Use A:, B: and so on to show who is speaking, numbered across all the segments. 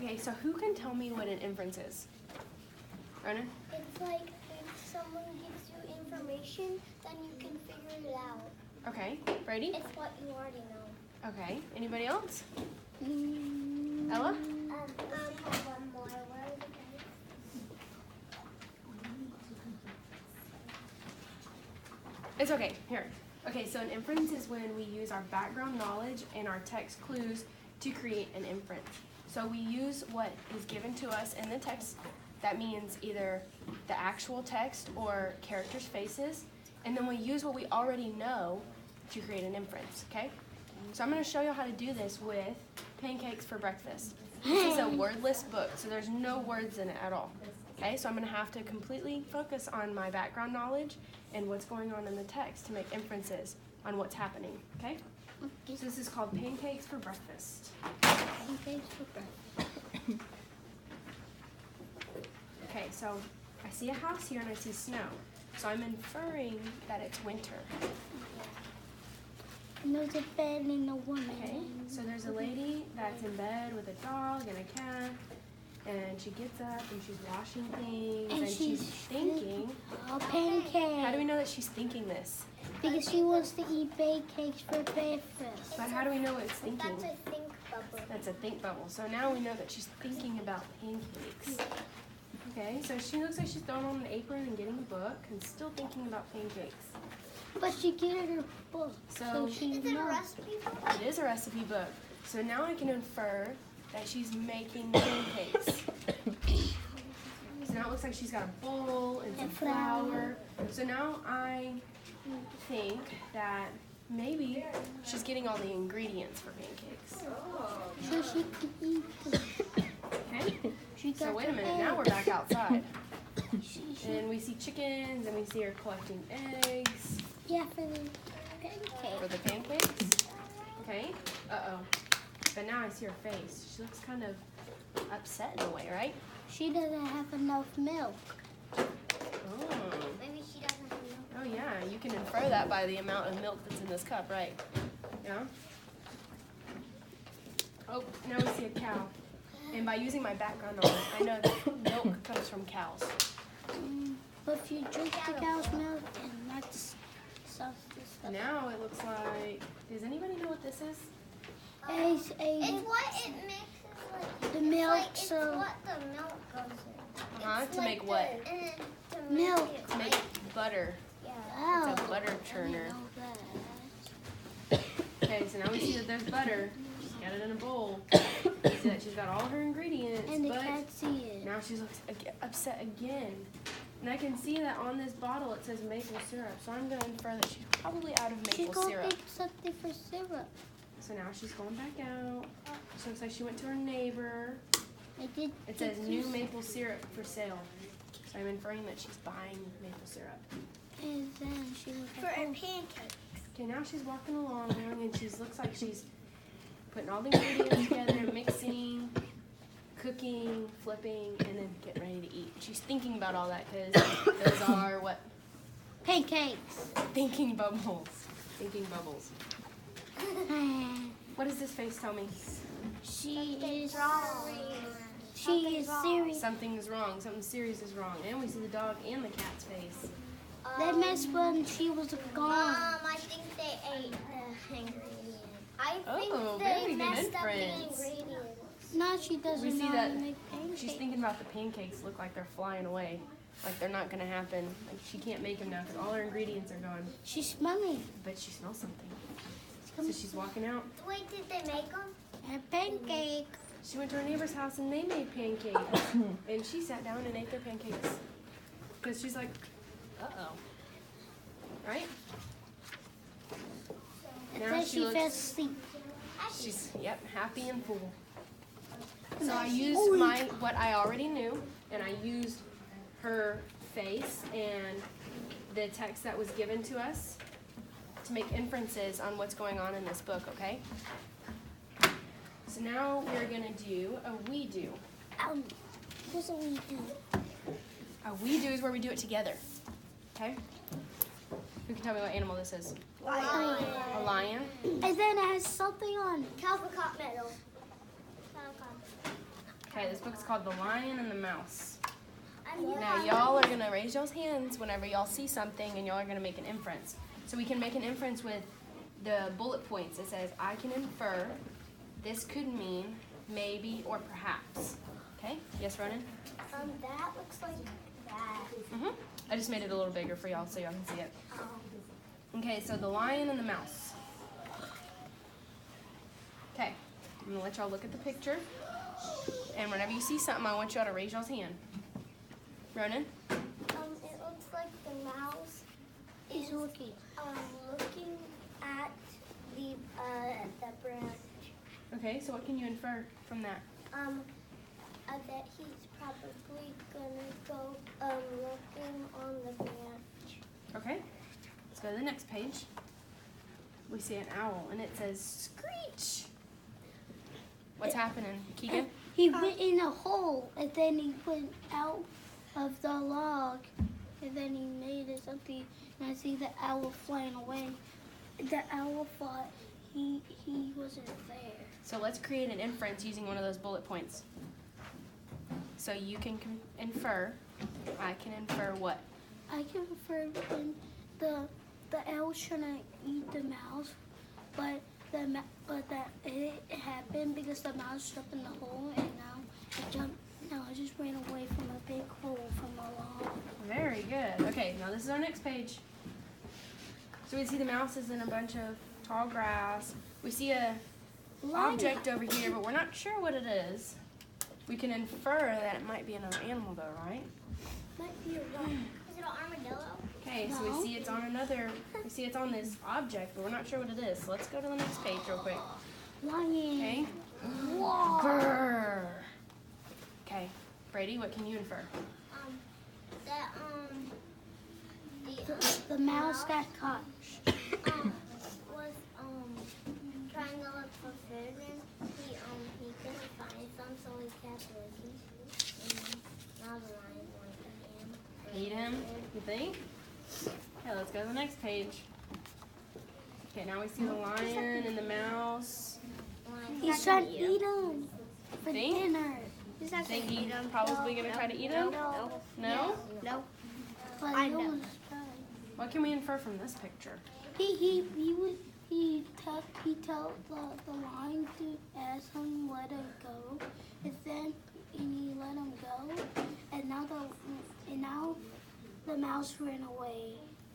A: Okay, so who can tell me what an inference is? Ronan?
B: It's like if someone gives you information, then you can figure it out.
A: Okay, Brady?
B: It's what you already know.
A: Okay, anybody else? Ella?
B: Have one more word.
A: It's okay, here. Okay, so an inference is when we use our background knowledge and our text clues to create an inference. So we use what is given to us in the text. That means either the actual text or characters' faces. And then we use what we already know to create an inference, okay? So I'm going to show you how to do this with Pancakes for Breakfast. This is a wordless book, so there's no words in it at all. Okay, so I'm going to have to completely focus on my background knowledge and what's going on in the text to make inferences on what's happening, okay? So this is called Pancakes for Breakfast.
B: Pancakes for breakfast.
A: Okay, so I see a house here and I see snow. So I'm inferring that it's winter.
B: And there's a bed and a woman.
A: Okay, so there's a lady that's in bed with a dog and a cat. And she gets up and she's washing things and she's thinking.
B: Oh, pancakes.
A: How do we know that she's thinking this?
B: Because she wants to eat pancakes for breakfast.
A: But how do we know what it's thinking?
B: That's a think bubble.
A: That's a think bubble. So now we know that she's thinking about pancakes. Okay, so she looks like she's throwing on an apron and getting a book and still thinking about pancakes.
B: But she getting her book.
A: So
B: she
A: is
B: it a recipe book?
A: It is a recipe book. So now I can infer that she's making pancakes. So now it looks like she's got a bowl and some flour. So now I think that maybe she's getting all the ingredients for pancakes.
B: So she can eat them.
A: Okay? So wait a minute, now we're back outside. And we see chickens and we see her collecting eggs.
B: Yeah, for the pancakes.
A: For the pancakes? Okay. Uh-oh. But now I see her face. She looks kind of upset in a way, right?
B: She doesn't have enough milk.
A: Oh.
B: Maybe she doesn't have milk.
A: Oh yeah, you can infer that by the amount of milk that's in this cup, right? Yeah? Oh, now we see a cow. And by using my background knowledge, I know that milk comes from cows.
B: But if you drink the cow's milk, and that's stuff.
A: Now it looks like, does anybody know what this is?
B: It's
C: what it mixes like
B: the milk,
C: it's
B: so
C: what the milk goes in.
A: To make what?
C: And then to
B: milk.
C: Make
A: To make butter.
C: yeah.
A: It's a butter churner. Okay, so now we see that there's butter. She's got it in a bowl. We see that she's got all her ingredients,
B: And they
A: but
B: can't see it.
A: now she looks upset again. And I can see that on this bottle it says maple syrup, so I'm going to infer that she's probably out of
B: She's
A: maple
B: going to
A: syrup.
B: make something for syrup.
A: So now she's going back out. She looks like she went to her neighbor. It says new maple syrup for sale. So I'm inferring that she's buying maple syrup.
B: And then she looks
C: For
B: like,
C: a
B: oh,
C: pancake.
A: Okay, now she's walking along and she looks like she's putting all the ingredients together, mixing, cooking, flipping, and then getting ready to eat. She's thinking about all that because those are what?
B: pancakes.
A: Thinking bubbles. Thinking bubbles. What does this face tell me?
B: She is
C: wrong.
B: serious.
A: Something's wrong. Something serious is wrong. And we see the dog and the cat's face.
B: They missed when she was gone.
C: I think they ate the ingredients. I think
A: Oh,
C: they
A: very good
C: messed up the
A: inference.
C: ingredients.
B: Now she doesn't
A: We see
B: know
A: that
B: how to make pancakes.
A: she's thinking about the pancakes look like they're flying away. Like they're not going to happen. Like she can't make them now because all her ingredients are gone.
B: She's smelling
A: But she smells something. So she's walking out.
C: Wait, did they make them?
B: a pancake.
A: She went to her neighbor's house and they made pancakes. And she sat down and ate their pancakes. Because she's like, uh-oh. Right?
B: And
A: Now
B: then
A: she
B: she fell
A: looks,
B: asleep.
A: she's, yep, happy and full. So I used what I already knew, and I used her face and the text that was given to us to make inferences on what's going on in this book, okay? So now we're going to do a we do.
B: What's a we do?
A: A we do is where we do it together, okay? Who can tell me what animal this is?
C: Lion.
A: A lion?
B: And then it has something on it.
C: Caldecott medal.
A: Okay, this book's called The Lion and the Mouse.
C: Yeah.
A: Now y'all are gonna raise y'all's hands whenever y'all see something and y'all are gonna make an inference. So we can make an inference with the bullet points. It says, I can infer, this could mean, maybe, or perhaps. Okay, yes, Ronan?
C: That looks like that.
A: I just made it a little bigger for y'all so y'all can see it. Okay, so the lion and the mouse. Okay, I'm gonna let y'all look at the picture. And whenever you see something, I want y'all to raise y'all's hand. Ronan?
C: It looks like the mouse is looking at the branch.
A: Okay, so what can you infer from that?
C: I bet he's probably gonna go looking on the branch.
A: Okay, let's go to the next page. We see an owl and it says screech. What's happening, Keegan?
D: He went in a hole and then he went out of the log and then he made it something and I see the owl flying away. The owl thought he wasn't there.
A: So let's create an inference using one of those bullet points. So you can infer, I can infer what?
D: I can infer when the owl's trying to eat the mouse, but that it happened because the mouse jumped in the hole and now it just ran away from a big hole from the log.
A: Very good. Okay, now this is our next page. So we see the mouse is in a bunch of tall grass. We see a object over here, but we're not sure what it is. We can infer that it might be another animal though, right?
C: Might be a rock. Is it an armadillo?
A: Okay, so we see it's on this object, but we're not sure what it is. So let's go to the next page real quick.
D: Lion.
A: Okay.
D: Whoa.
A: Grrr. Okay, Brady, what can you infer?
C: That
D: The mouse got caught.
C: was trying to look for food and he couldn't find some, so he kept looking. And now the lion wanted to eat him.
A: Eat him, you think? Okay, let's go to the next page. Okay, now we see the lion and the mouse.
D: He's trying to eat him for
A: Think?
D: dinner.
A: Think he's probably gonna try to eat him? No?
C: No.
D: But
C: I
D: no
C: know.
D: one's trying.
A: What can we infer from this picture?
D: He told the lion to ask him let it go, and he let him go, and now the mouse ran away.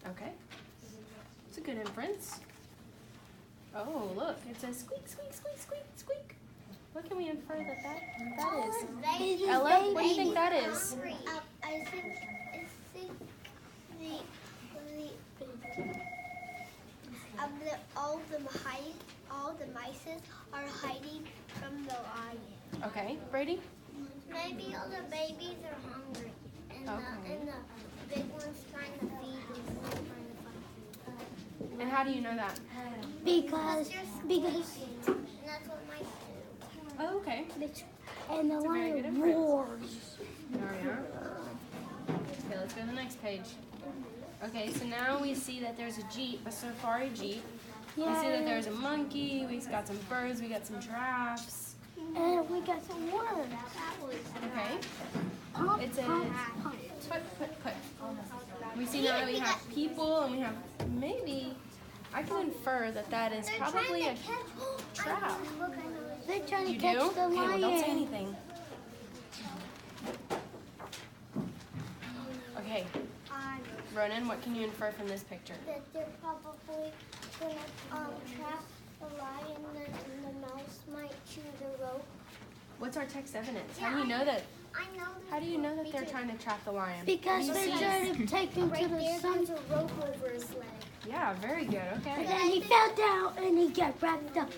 A: Okay. It's a good inference. Oh, look, it says squeak, squeak, squeak, squeak, squeak. What can we infer that is? Ella, what do you think that is?
C: I think all the mice are hiding from the lion.
A: Okay, Brady?
C: Maybe all the babies are hungry, and the big one's trying to feed them, trying to find food.
A: And how do you know that?
D: Because
C: And that's what mice do.
A: Oh, okay.
D: and the
A: That's a very good
D: lion
A: inference.
D: roars.
A: There we are. Okay, let's go to the next page. Okay, so now we see that there's a Jeep, a safari Jeep. We see that there's a monkey, we've got some birds, we got some giraffes.
D: And we got some words.
A: Okay.
D: Pump,
A: It says
D: pump, pump.
A: put. We see now that we have people and we have maybe, I can infer that is probably a trap.
D: They're trying to
A: You
D: catch
A: do?
D: the
A: Okay,
D: lion.
A: well, don't say anything. Okay, Ronan, what can you infer from this picture?
C: That they're probably going to trap the lion and the mouse might chew the rope.
A: What's our text evidence? How do you know that?
C: I know.
A: How do you know that they're trying to trap the lion?
D: Because
A: What do you
D: they're
A: see?
D: trying to take him to
C: Right
D: the
C: there,
D: sun.
C: there's a rope over his leg.
A: Yeah, very good.
D: And
A: Okay.
D: then he fell down and he got wrapped up.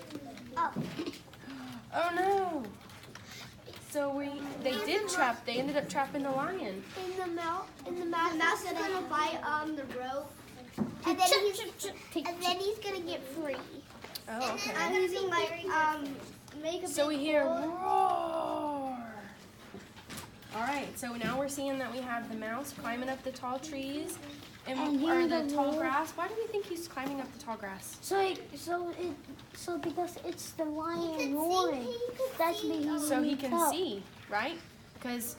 C: Oh.
A: Oh no. So they did trap. They ended up trapping the lion.
C: The mouse is gonna bite on the rope, and then he's gonna get free.
A: Oh, okay.
C: I'm using make a
A: So we
C: big
A: hear
C: hole.
A: roar. All right. So now we're seeing that we have the mouse climbing up the tall trees, And
D: here
A: or
D: in
A: the tall
D: road-
A: grass. Why do we think he's climbing up the tall grass?
D: So because it's the lion roaring. That's me.
A: So he can see, right? Because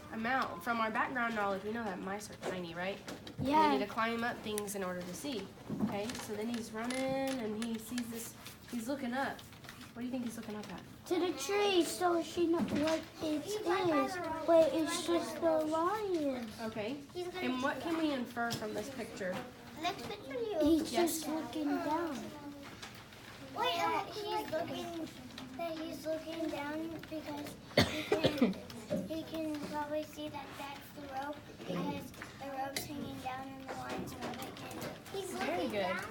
A: from our background knowledge, we know that mice are tiny, right? And they
D: Yeah.
A: need to climb up things in order to see. Okay, so then he's running and he sees this. He's looking up. What do you think he's looking up at?
D: To the tree, so she knows what it is. But it's just the lion.
A: Okay. And what can we infer from this picture?
C: Next picture, you.
D: He's
A: Yes.
D: just looking down.
C: Wait, he's looking down because he can probably see that that's the rope because the rope's hanging down and the line's rubbing it. He's
A: Very
C: looking
A: good.
C: down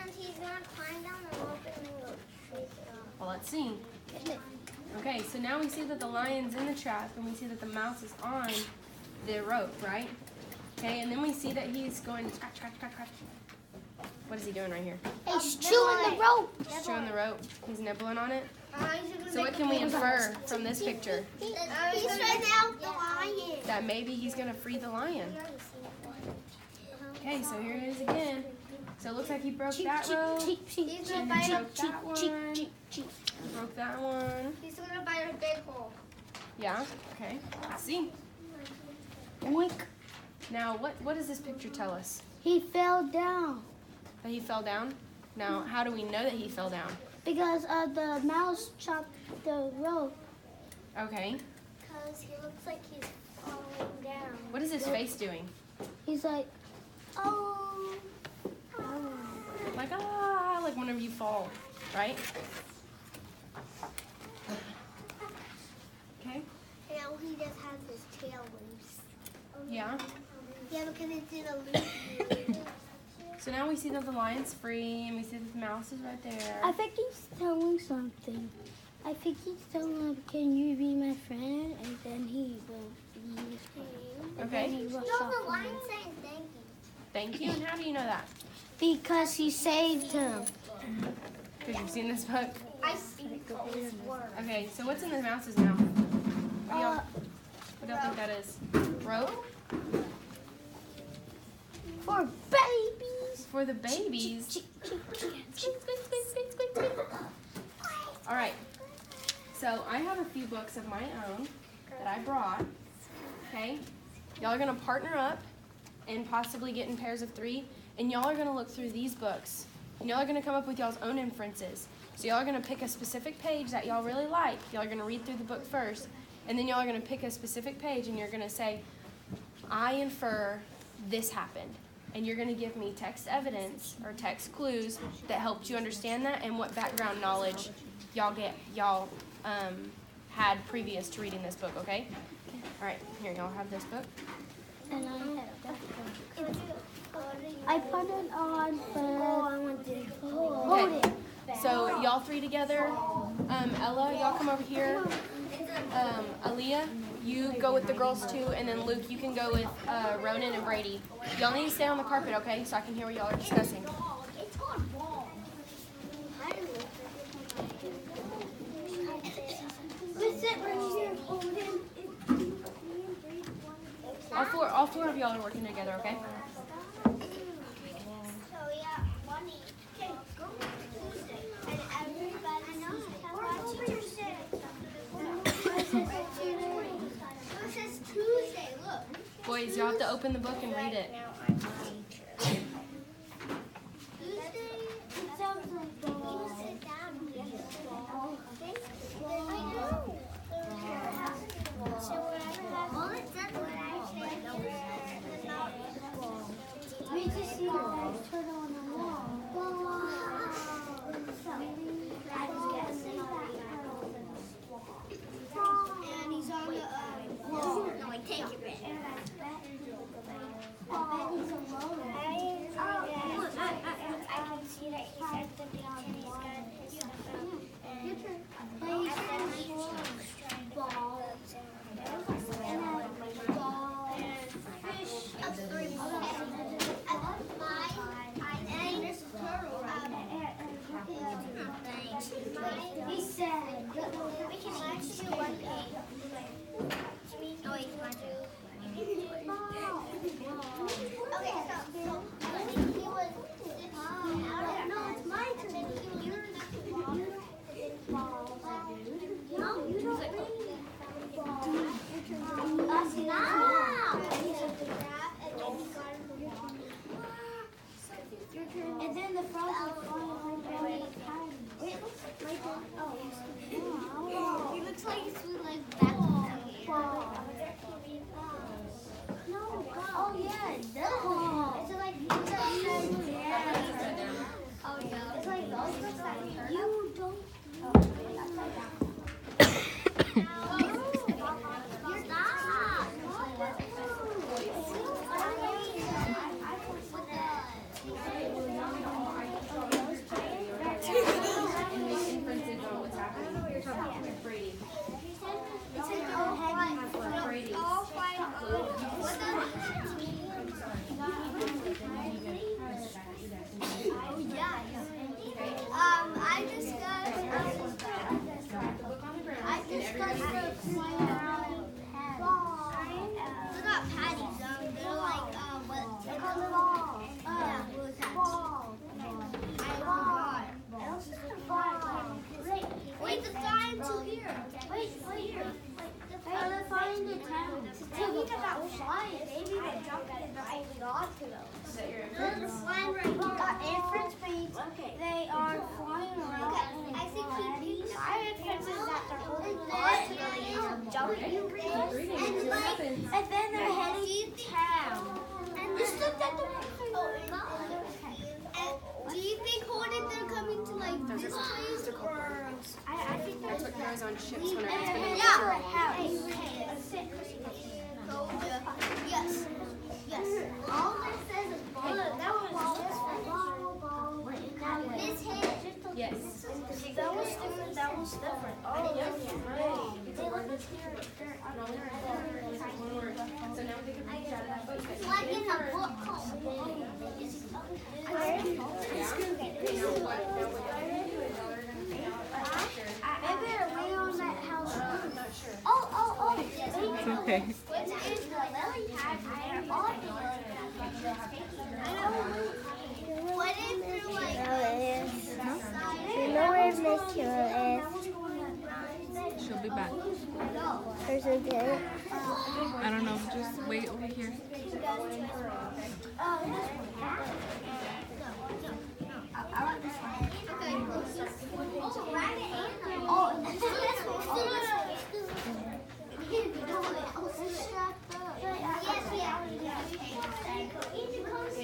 C: and he's gonna climb down the rope and then go straight up.
A: Well, let's see. Okay, so now we see that the lion's in the trap and we see that the mouse is on the rope, right? Okay, and then we see that he's going scratch, scratch, scratch, scratch. What is he doing right here?
D: He's chewing the rope.
A: He's chewing the rope. He's nibbling on it.
C: He's
A: So what can we infer from this picture?
C: He's trying out the lion.
A: That maybe he's gonna free the lion. Okay, so here it is again. So it looks like he broke that rope. And he broke that one. Broke that one.
C: He's gonna bite a big hole.
A: Yeah, okay. Let's see.
D: Oink.
A: Now, what does this picture tell us?
D: He fell down
A: That he fell down? Now, how do we know that he fell down?
D: because the mouse chopped the rope.
A: Okay.
C: Because he looks like he's falling down.
A: What is his face doing?
D: He's like, oh.
A: Like whenever you fall, right? Okay.
C: Now he just has his tail loose.
A: Yeah.
C: Yeah, because it's in a loop.
A: So now we see that the lion's free, and we see that the mouse is right there.
D: I think he's telling something. I think he's telling him, can you be my friend? And then he will be his friend. And
A: Okay.
D: then he will
C: No,
D: stop
C: the
D: him.
C: lion's saying thank you.
A: Thank you. And how do you know that?
D: Because he saved him.
A: Because you've seen this book.
C: I see his word.
A: Okay. So what's in the mouse's mouth? What do y'all,
D: Uh,
A: what do y'all think that is? Rope
D: for babies.
A: for the babies. All right. So I have a few books of my own that I brought. Okay. Y'all are gonna partner up and possibly get in pairs of 3, and y'all are gonna look through these books. And y'all are gonna come up with y'all's own inferences. So y'all are gonna pick a specific page that y'all really like. Y'all are gonna read through the book first, and then y'all are gonna pick a specific page, and you're gonna say, I infer this happened. And you're gonna give me text evidence or text clues that helped you understand that and what background knowledge y'all had previous to reading this book, okay? All right, here, y'all have this book.
D: And I have that one. I put it on, but hold it.
A: So y'all 3 together, Ella, y'all come over here. Aaliyah, you go with the girls too, and then Luke, you can go with Ronan and Brady. Y'all need to stay on the carpet, okay, so I can hear what y'all are discussing. All four of y'all are working together, okay?
C: So yeah, Bonnie. Okay, go Tuesday. And everybody knows what teacher said. It says Tuesday, look.
A: Boys, y'all have to open the book and read it.
C: Now I'm a teacher. Tuesday, it sounds like you sit down and get it. Okay? I know. So whatever happens, well, it says what I say.
D: We just see the guys put on the wall.
C: And he's on the wall. No, I take it back. Oh yeah, it does. It's like oh yeah. It's like those books that we heard. You don't.
A: Inferences on what's happening. You're talking with Brady. Brady.
C: I discussed the they're not patties, they're like what they're called balls. Yeah, wait, the flying to here. Wait here. They're flying to town. Maybe they're not flying. Maybe they're jumping and they're holding on to those.
A: Is that your
C: They're
A: inference?
C: flying right here. Inference means they are flying around. I think our inference is that they're holding on to those and jumping. And then they're heading to town. And just looked at the do you think they're coming to like this place or I think
A: That's what goes on ships whenever it's going to
C: Yes. Yes. All that says is ball. That was this head.
A: Yes.
C: That was different. That was different. Oh,
A: So now we can read out of that book.
C: it's like in a book called. Maybe we on that house.
A: I'm not sure.
C: Oh.
E: It's okay.
C: What if you're like
B: You know where Miss Carol
E: She'll be back.
B: is? There's a day.
E: I don't know. Just wait over here.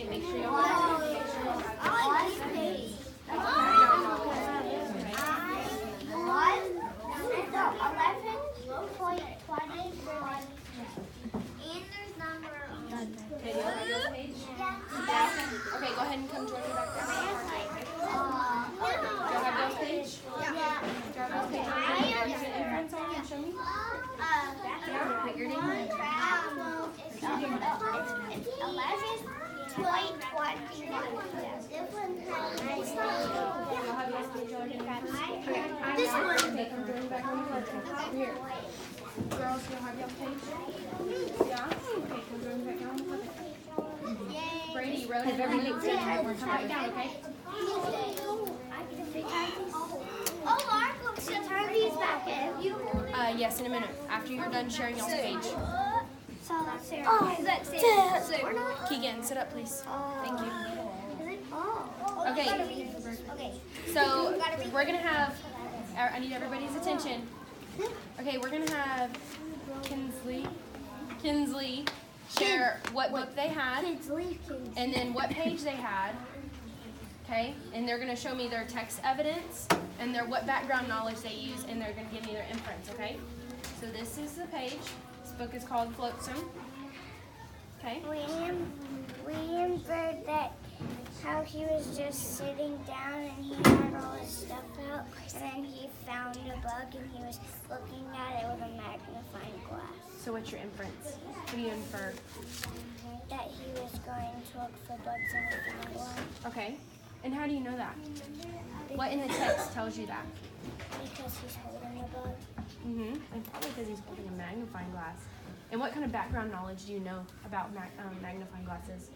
A: Make sure you Okay, do you have this page? Okay, go ahead and come join me back there. Do you have those page? Do you have those page? Use an inference on it and show me. Put your name in.
C: This one.
A: Okay, come join me back on the floor. Here. Girls, you'll have your page? Yeah? Okay, come join me back down on the floor. Brady, you wrote it. Everything come back down, okay?
C: Oh, Marco, so turn these back in.
A: Yes, in a minute. After you're done sharing y'all's page.
C: So that's Sarah. Oh, that's Sarah.
A: Keegan, sit up, please. Thank you.
C: Oh.
A: Okay.
C: Okay.
A: So we're gonna have. I need everybody's attention. Okay, we're gonna have Kinsley share what book they had, and then what page they had. Okay, and they're gonna show me their text evidence and their what background knowledge they use, and they're gonna give me their inference. Okay, so this is the page. This book is called Flotsam. Okay.
B: We inferred that how he was just sitting down and he had all his stuff out, and then he found a bug and he was looking at it with a magnifying glass.
A: So what's your inference? What do you infer?
B: That he was going to look for bugs and he found one.
A: Okay. And how do you know that? What in the text tells you that?
B: Because he's holding a bug.
A: And probably because he's holding a magnifying glass. And what kind of background knowledge do you know about magnifying glasses?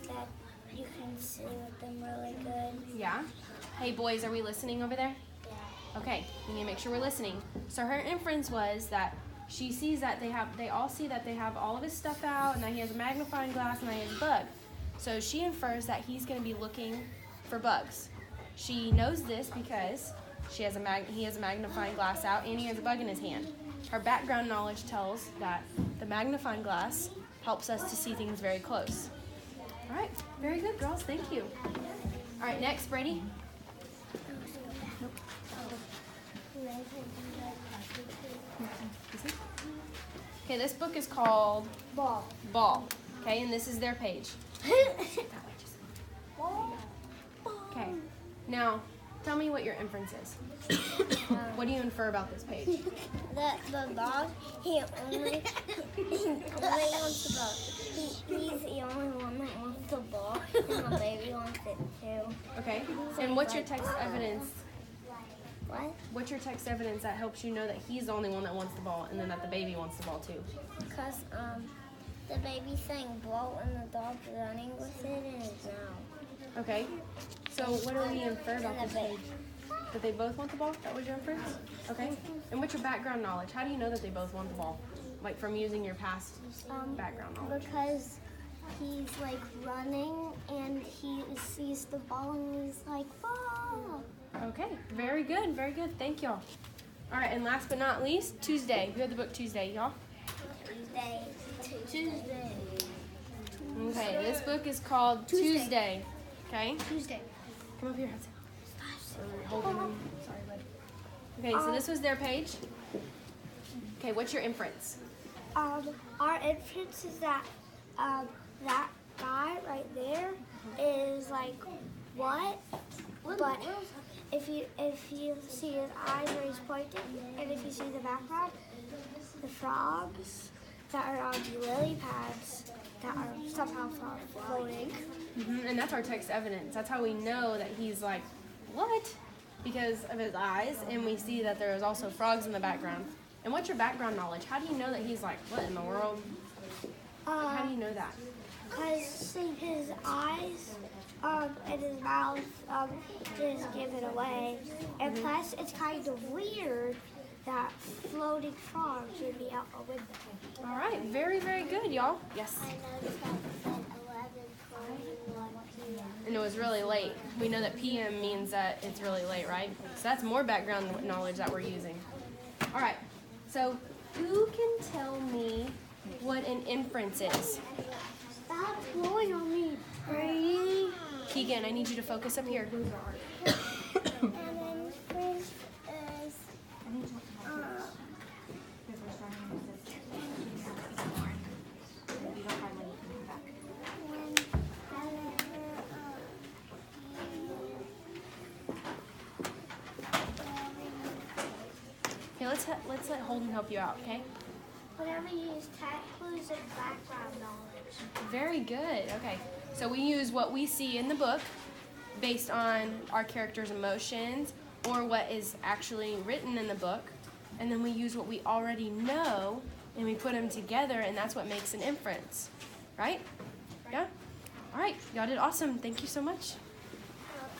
B: That you can see with them really good.
A: Yeah? Hey boys, are we listening over there?
B: Yeah.
A: Okay, we need to make sure we're listening. So her inference was that she sees that they all see that they have all of his stuff out, and that he has a magnifying glass, and that he has a bug. So she infers that he's going to be looking for bugs. She knows this because he has a magnifying glass out, and he has a bug in his hand. Our background knowledge tells that the magnifying glass helps us to see things very close. All right, very good, girls. Thank you. All right, next, Brady. Okay, this book is called Ball. Okay, and this is their page. Okay, now tell me what your inference is. What do you infer about this page?
C: The dog, he only wants the ball. He's the only one that wants the ball, and the baby wants it too.
A: Okay, and what's your text evidence?
C: What?
A: What's your text evidence that helps you know that he's the only one that wants the ball, and then that the baby wants the ball too?
C: Because the baby's saying ball and the dog's running with it in his mouth.
A: Okay, so what do we infer about this page? That they both want the ball? That was your inference? Okay, and what's your background knowledge? How do you know that they both want the ball? Like from using your past background knowledge?
C: Because he's like running and he sees the ball and he's like, ball!
A: Okay, very good, very good. Thank y'all. All right, and last but not least, Tuesday. We have the book Tuesday, y'all.
C: Tuesday.
A: Okay, this book is called Tuesday. Okay?
D: Tuesday.
A: Come up here, Hudson. Hold on. Sorry, buddy. Okay, so this was their page. Okay, what's your inference?
B: Our inference is that that guy right there is like what? But if you see his eyes where he's pointing, and if you see the background, the frogs that are on the lily pads that are somehow floating.
A: And that's our text evidence. That's how we know that he's like, what? Because of his eyes, and we see that there is also frogs in the background. And what's your background knowledge? How do you know that he's like, what in the world? How do you know that?
B: Because his eyes and his mouth just give it away. And plus, it's kind of weird that floating frogs would be out a window.
A: All right, very, very good, y'all. Yes.
C: I noticed that it said 11:41 p.m.
A: And it was really late. We know that PM means that it's really late, right? So that's more background knowledge that we're using. All right, so who can tell me what an inference is?
B: Stop blowing on me, Brady.
A: Keegan, I need you to focus up here.
C: And then first is
A: Okay, let's let Holden help you out, okay?
B: Whenever you use text clues and background knowledge.
A: Very good. Okay. So we use what we see in the book based on our character's emotions or what is actually written in the book. And then we use what we already know and we put them together, and that's what makes an inference. Right? Yeah? All right. Y'all did awesome. Thank you so much.